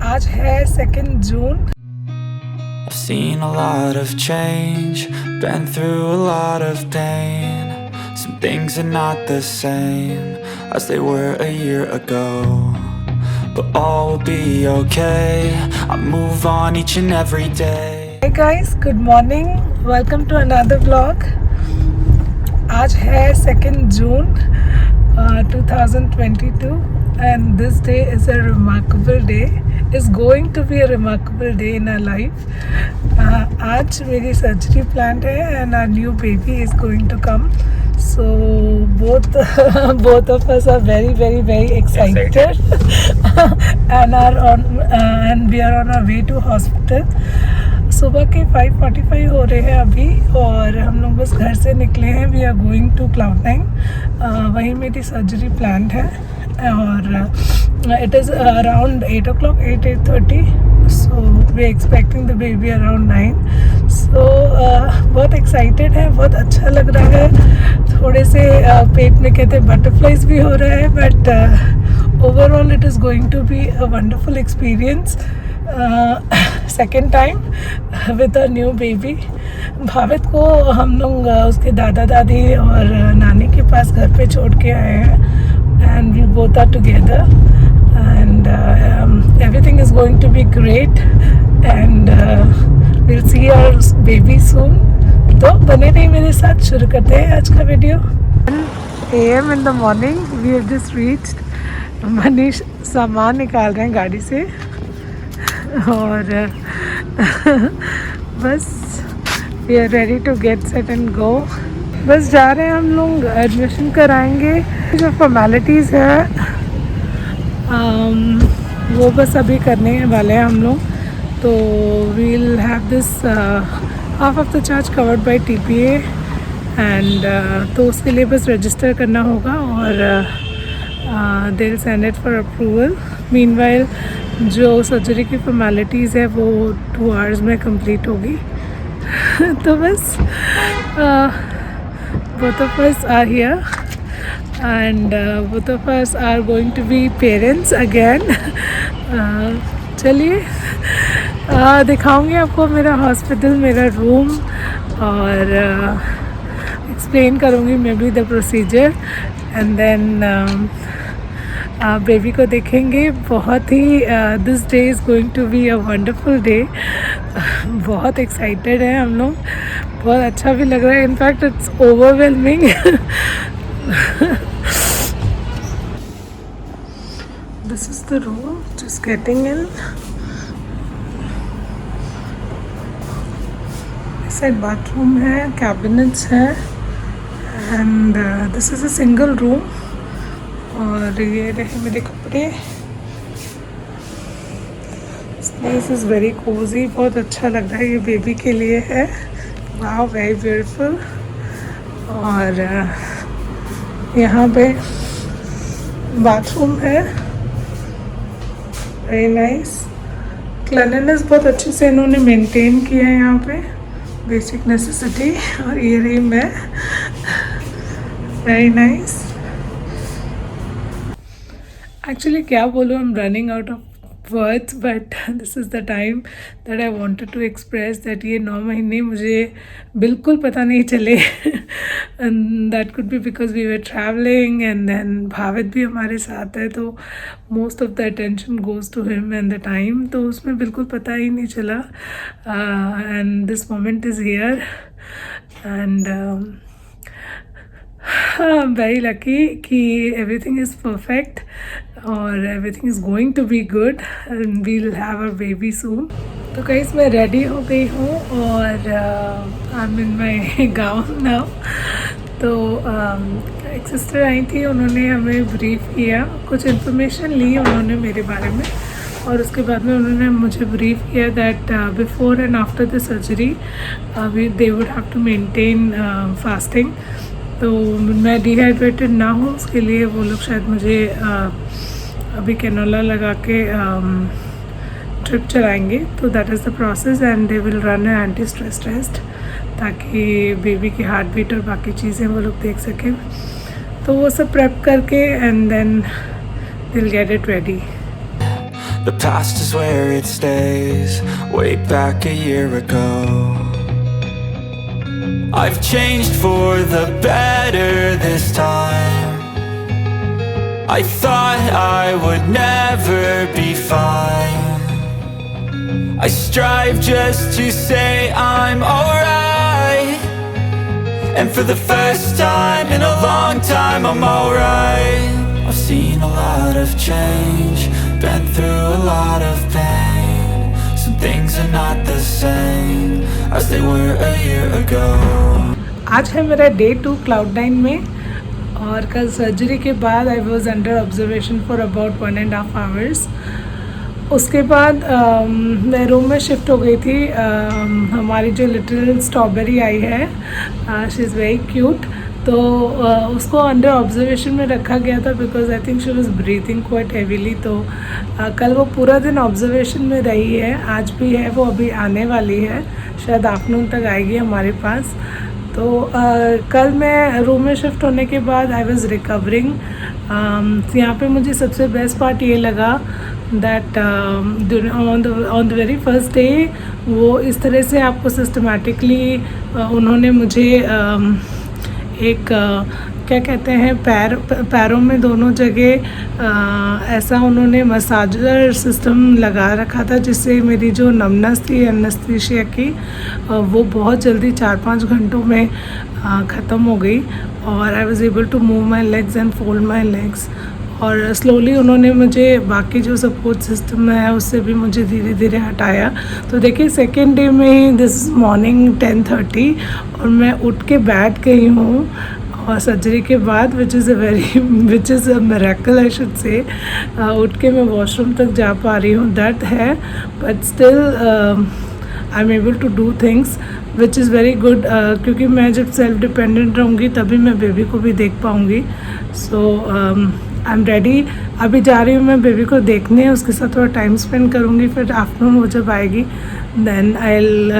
आज है 2 जून। I've seen a lot of change, been through a lot of pain. Some things are not the same as they were a year ago, but all will be okay. I move on each and every day. Hey guys, good morning. Welcome to another vlog. आज है 2 जून 2022 and this day is a remarkable day. Is going to be a remarkable day in our life. आज मेरी surgery plan है and our new baby is going to come. So both of us are very excited. and we are on our way to hospital. सुबह के 5:45 हो रहे हैं अभी और हम लोग बस घर से निकले हैं. We are going to Cloud9. वहीं मेरी सर्जरी प्लान है और it is around 8 o'clock, 8:30. So we are expecting the baby around 9. So बहुत एक्साइटेड है, बहुत अच्छा लग रहा है. थोड़े से पेट में कहते हैं बटरफ्लाइज भी हो रहा है, but overall it is going to be a wonderful experience. Second time with a new baby. Bhavit को हम लोग उसके दादा दादी और नानी के पास घर पे छोड़ के आए हैं and we both are together and everything is going to be great and will see our baby soon. तो बने रहिए मेरे साथ. शुरू करते हैं आज का video. 10 AM in the morning we have just reached. Manish सामान निकाल रहे हैं गाड़ी से और बस we are ready to get set and go. बस जा रहे हैं हम लोग, एडमिशन कराएंगे. जो फॉर्मेलिटीज़ है वो बस अभी करने वाले हैं हम लोग. तो we'll have this half of the charge covered by TPA and तो उसके लिए बस रजिस्टर करना होगा और they will send it for approval. Meanwhile जो सर्जरी की फॉर्मेलिटीज़ है वो 2 hours में कंप्लीट होगी. तो बस both of us are here and both of us are going to be parents again. चलिए दिखाऊंगी आपको मेरा हॉस्पिटल, मेरा रूम और एक्सप्लेन करूँगी maybe the procedure and then baby को देखेंगे. बहुत ही this day is going to be a wonderful day. बहुत एक्साइटेड है हम लोग, बहुत अच्छा भी लग रहा है. In fact it's overwhelming. This is the room, just getting in. इस साइड बाथरूम है, कैबिनेट्स हैं and this is a single room. और ये रहे मेरे कपड़े. स्पेस इज़ वेरी कोजी, बहुत अच्छा लग रहा है. ये बेबी के लिए है. Wow, very beautiful. और यहाँ पे बाथरूम है, वेरी नाइस. क्लीनलीनेस बहुत अच्छे से इन्होंने मेंटेन किया है यहाँ पे, बेसिक नेसेसिटी. और ये रही मैं, वेरी नाइस. एक्चुअली क्या बोलूँ, I am running out of words but this is the time that I wanted to express that ये 9 महीने मुझे बिल्कुल पता नहीं चले. And that could be because we were travelling and then Bhavit भी हमारे साथ है, तो most of the attention goes to him and the time, तो उसमें बिल्कुल पता ही नहीं चला. And this moment is here and very lucky कि एवरीथिंग इज़ परफेक्ट और everything is going to be good and we will have a baby soon. तो गाइस मैं रेडी हो गई हूँ और I am in my gown now. तो एक सिस्टर आई थी, उन्होंने हमें ब्रीफ किया, कुछ इन्फॉर्मेशन ली उन्होंने मेरे बारे में और उसके बाद में उन्होंने मुझे ब्रीफ किया that before and after the surgery they would have to maintain fasting. तो मैं डिहाइड्रेटेड ना हूँ उसके लिए वो लोग शायद मुझे अभी कैनोला लगा के ट्रिप चलाएंगे. तो that is the process and they will run an anti stress test ताकि बेबी की हार्ट बीट और बाकी चीज़ें वो लोग देख सकें. तो वो सब प्रेप करके and then they will get it ready. The past is where it stays, way back a year ago. I've changed for the better this time. I thought I would never be fine. I strive just to say I'm alright, and for the first time in a long time I'm alright. I've seen a lot of change, been through a lot of pain. Some things are not the same as they were a year ago. आज है मेरा day 2 Cloud9 में, और कल surgery के बाद I was under observation for about 1.5 hours. उसके बाद मैं रूम में शिफ्ट हो गई थी। हमारी जो लिटिल स्ट्रॉबेरी आई है, शी इज़ वेरी क्यूट, तो उसको अंडर ऑब्जर्वेशन में रखा गया था because I think she was breathing quite heavily. तो कल वो पूरा दिन ऑब्जर्वेशन में रही है, आज भी है, वो अभी आने वाली है, शायद आफ्टरनून तक आएगी हमारे पास। तो कल मैं रूम में शिफ्ट होने के बाद आई वाज रिकवरिंग। यहाँ पे मुझे सबसे बेस्ट पार्ट ये लगा that on the very first day वो इस तरह से आपको सिस्टमेटिकली उन्होंने मुझे एक क्या कहते हैं पैरों में दोनों जगह ऐसा उन्होंने मसाजर सिस्टम लगा रखा था जिससे मेरी जो नमनस थी एनेस्थीसिया की वो बहुत जल्दी 4-5 घंटों में ख़त्म हो गई, और I was able to move my legs and fold my legs. और स्लोली उन्होंने मुझे बाकी जो सपोर्ट सिस्टम है उससे भी मुझे धीरे धीरे हटाया। तो देखिए सेकेंड डे में ही दिस मॉर्निंग 10:30 और मैं उठ के बैठ गई हूँ, और सर्जरी के बाद which is a miracle I should say. उठ के मैं वॉशरूम तक जा पा रही हूँ, दर्द है but still I am able to do things which is very good, क्योंकि मैं जब सेल्फ डिपेंडेंट रहूँगी तभी मैं बेबी को भी देख पाऊँगी। सो आई एम रेडी। अभी जा रही हूँ मैं बेबी को देखने, उसके साथ थोड़ा टाइम स्पेंड करूँगी, फिर आफ्टरनून वो जब आएगी then I will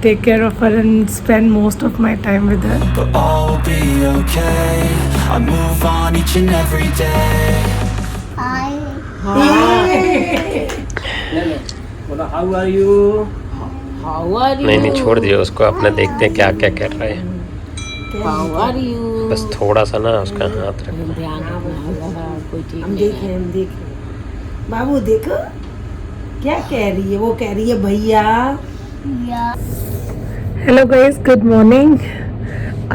take care of her and spend most of my time with her. But all will be okay. I move on each and every day. Hi. बोला how are you? How are you? नहीं छोड़ दिया उसको, अपने देखते हैं क्या क्या कर रहा है। How are you? बस थोड़ा सा ना उसका हाथ रखो। ध्यान रखना, कोई ठीक हम नहीं देखें बाबू देखो क्या कह रही है, वो कह रही है भैया। Hello guys, good morning.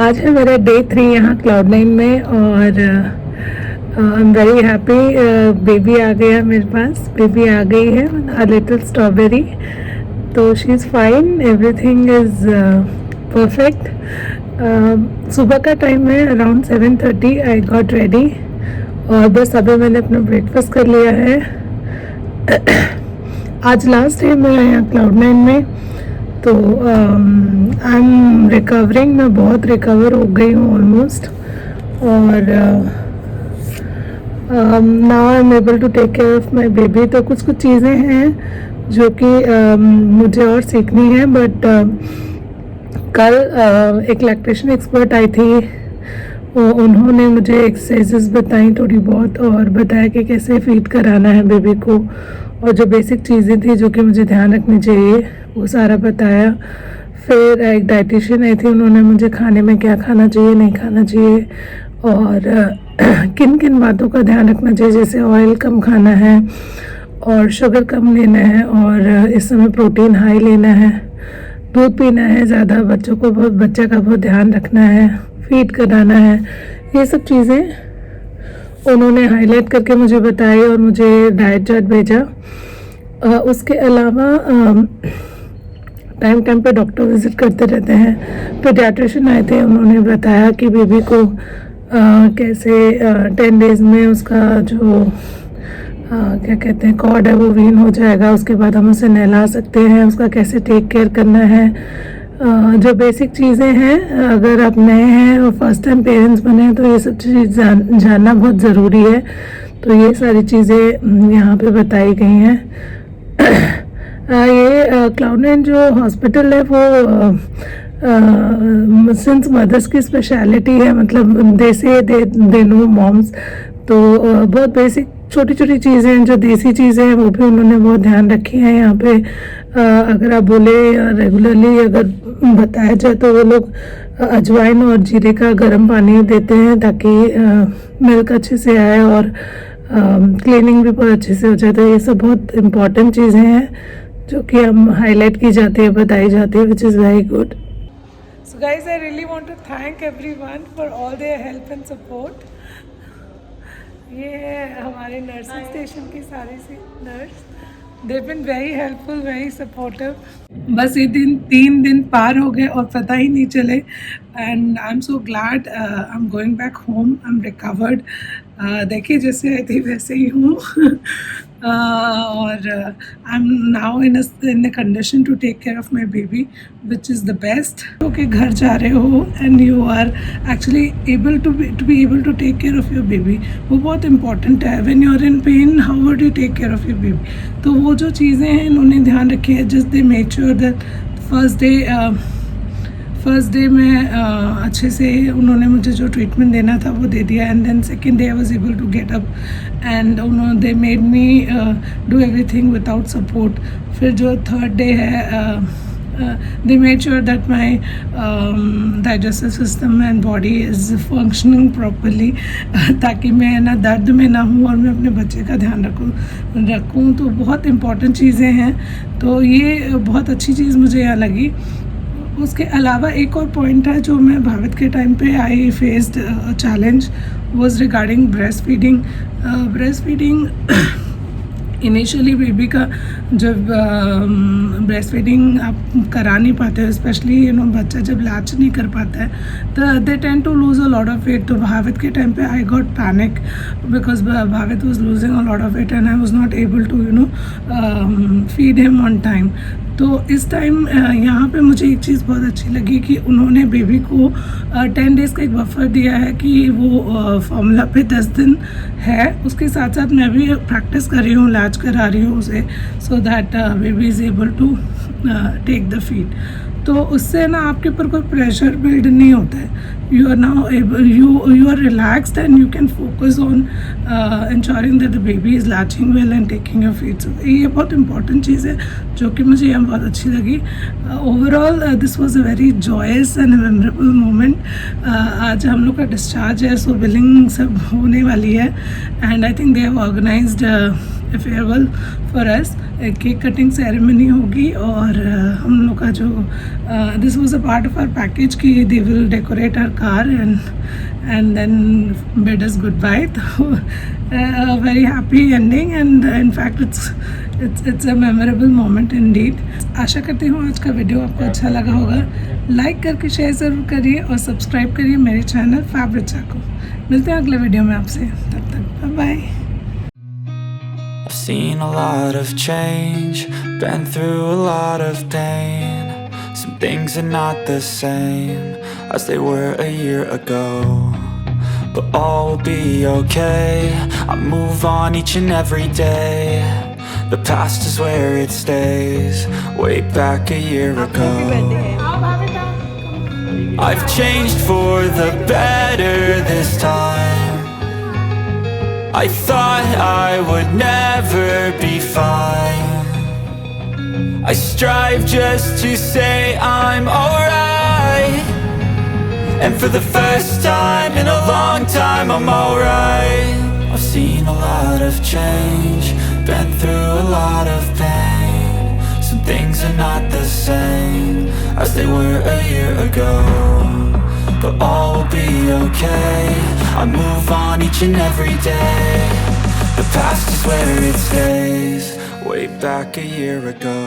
आज है मेरा डे 3 यहाँ Cloud9 में, और I am very happy. Baby आ गया मेरे पास, बेबी आ गई है, अ लिटिल स्ट्रॉबेरी। तो she is fine, everything is perfect. सुबह का टाइम है, अराउंड 7:30 आई गॉट रेडी, और बस अभी मैंने अपना ब्रेकफास्ट कर लिया है। आज लास्ट डे मैं यहाँ Cloud9 में, तो आई एम रिकवरिंग, मैं बहुत रिकवर हो गई हूँ ऑलमोस्ट, और now I am able to take care of my baby. तो कुछ चीज़ें हैं जो कि मुझे और सीखनी है, बट कल एक लैक्टेशन एक्सपर्ट आई थी, उन्होंने मुझे एक्सरसाइजेस बताई थोड़ी बहुत, और बताया कि कैसे फीड कराना है बेबी को, और जो बेसिक चीज़ें थी जो कि मुझे ध्यान रखनी चाहिए वो सारा बताया। फिर एक डाइटिशियन आई थी, उन्होंने मुझे खाने में क्या खाना चाहिए नहीं खाना चाहिए, और किन किन बातों का ध्यान रखना चाहिए, जैसे ऑयल कम खाना है और शुगर कम लेना है, और इस समय प्रोटीन हाई लेना है, दूध पीना है ज़्यादा, बच्चे का बहुत ध्यान रखना है, फीड कराना है। ये सब चीज़ें उन्होंने हाईलाइट करके मुझे बताई और मुझे डाइट चार्ट भेजा। उसके अलावा टाइम टाइम पे डॉक्टर विज़िट करते रहते हैं। पीडियाट्रिशियन आए थे, उन्होंने बताया कि बेबी को कैसे 10 डेज़ में उसका जो क्या कहते हैं कॉर्ड है वो वीन हो जाएगा, उसके बाद हम उसे नहला सकते हैं, उसका कैसे टेक केयर करना है। जो बेसिक चीज़ें हैं, अगर आप नए हैं और फर्स्ट टाइम पेरेंट्स बने हैं तो ये सब चीज़ जानना बहुत ज़रूरी है। तो ये सारी चीज़ें यहाँ पे बताई गई हैं। ये Cloud9 जो हॉस्पिटल है वो सिंस मदर्स की स्पेशलिटी है, मतलब दे नो मॉम्स, तो बहुत बेसिक छोटी छोटी चीज़ें जो देसी चीज़ें हैं वो भी उन्होंने बहुत ध्यान रखी है यहाँ पे। अगर आप बोले रेगुलरली अगर बताया जाए तो वो लोग अजवाइन और जीरे का गर्म पानी देते हैं ताकि मिल्क अच्छे से आए और क्लीनिंग भी बहुत अच्छे से हो जाता है। ये सब बहुत इम्पॉर्टेंट चीज़ें हैं जो कि हम हाईलाइट की जाती है, बताई जाती है, which is very good. So guys, I really want to thank everyone for all their help and support. ये है हमारे नर्सिंग स्टेशन की सारी सी nurse, they been very helpful, very supportive. बस ये 3 दिन पार हो गए और पता ही नहीं चले। And I am so glad I am going back home, I am recovered. देखिए जैसे आई थी वैसे ही हूँ। और I am now in a condition to take care of my baby, which is the best. Okay, घर जा रहे हो and you are actually able to be able to take care of your baby, वो बहुत important है। When you are in pain, how would you take care of your baby? तो वो जो चीज़ें हैं इन्होंने ध्यान रखी है। Just they make sure that first day में अच्छे से उन्होंने मुझे जो ट्रीटमेंट देना था वो दे दिया। And then second day I was able to get up and उन्होंने they made me do everything without support. फिर जो थर्ड डे है, they made sure that my digestive system and body is functioning properly, ताकि मैं ना दर्द में ना हूँ और मैं अपने बच्चे का ध्यान रखूँ। तो बहुत इम्पॉर्टेंट चीज़ें हैं। तो ये बहुत अच्छी चीज़ मुझे यहाँ लगी। उसके अलावा एक और पॉइंट है जो मैं भावित के टाइम पे I faced challenge was regarding breast feeding. Breast feeding initially baby का जब ब्रेस्ट फीडिंग आप करा नहीं पाते हो, स्पेशली बच्चा जब लैच नहीं कर पाता है तो they tend to lose a lot of weight. तो भावित के टाइम पे I got panic because Bhavit was losing a lot of weight and I was not able to feed him on time. तो इस टाइम यहाँ पे मुझे एक चीज़ बहुत अच्छी लगी कि उन्होंने बेबी को 10 डेज़ का एक बफर दिया है कि वो फॉर्मूला पे 10 दिन है। उसके साथ साथ मैं भी प्रैक्टिस कर रही हूँ, लैच करा रही हूँ उसे, so that baby is able to take the feed. तो उससे ना आपके ऊपर कोई प्रेशर बिल्ड नहीं होता है। You are now able, you are relaxed and you can focus on ensuring that the baby is latching well and taking your feed. So ये बहुत इंपॉर्टेंट चीज़ है जो कि मुझे यहाँ बहुत अच्छी लगी। Overall this was a very joyous and memorable moment. आज हम लोग का डिस्चार्ज है, सो बिलिंग सब होने वाली है and I think they have organised farewell for us. Cake cutting ceremony होगी और हम लोग का जो this was a part of our package कि they will decorate our car and then bid us goodbye. तो very happy ending and in fact it's a memorable moment indeed. आशा करती हूँ आज का वीडियो आपको अच्छा लगा होगा। लाइक करके शेयर ज़रूर करिए और सब्सक्राइब करिए मेरे चैनल फैब रिचा को। मिलते हैं अगले वीडियो में आपसे, तब तक bye bye. I've seen a lot of change, been through a lot of pain. Some things are not the same as they were a year ago, but all will be okay. I move on each and every day. The past is where it stays, way back a year ago. I've changed for the better this time. I thought I would never be fine. I strive just to say I'm alright, and for the first time in a long time I'm alright. I've seen a lot of change, been through a lot of pain. Some things are not the same as they were a year ago, but all will be okay. I move on each and every day. The past is where it stays, way back a year ago.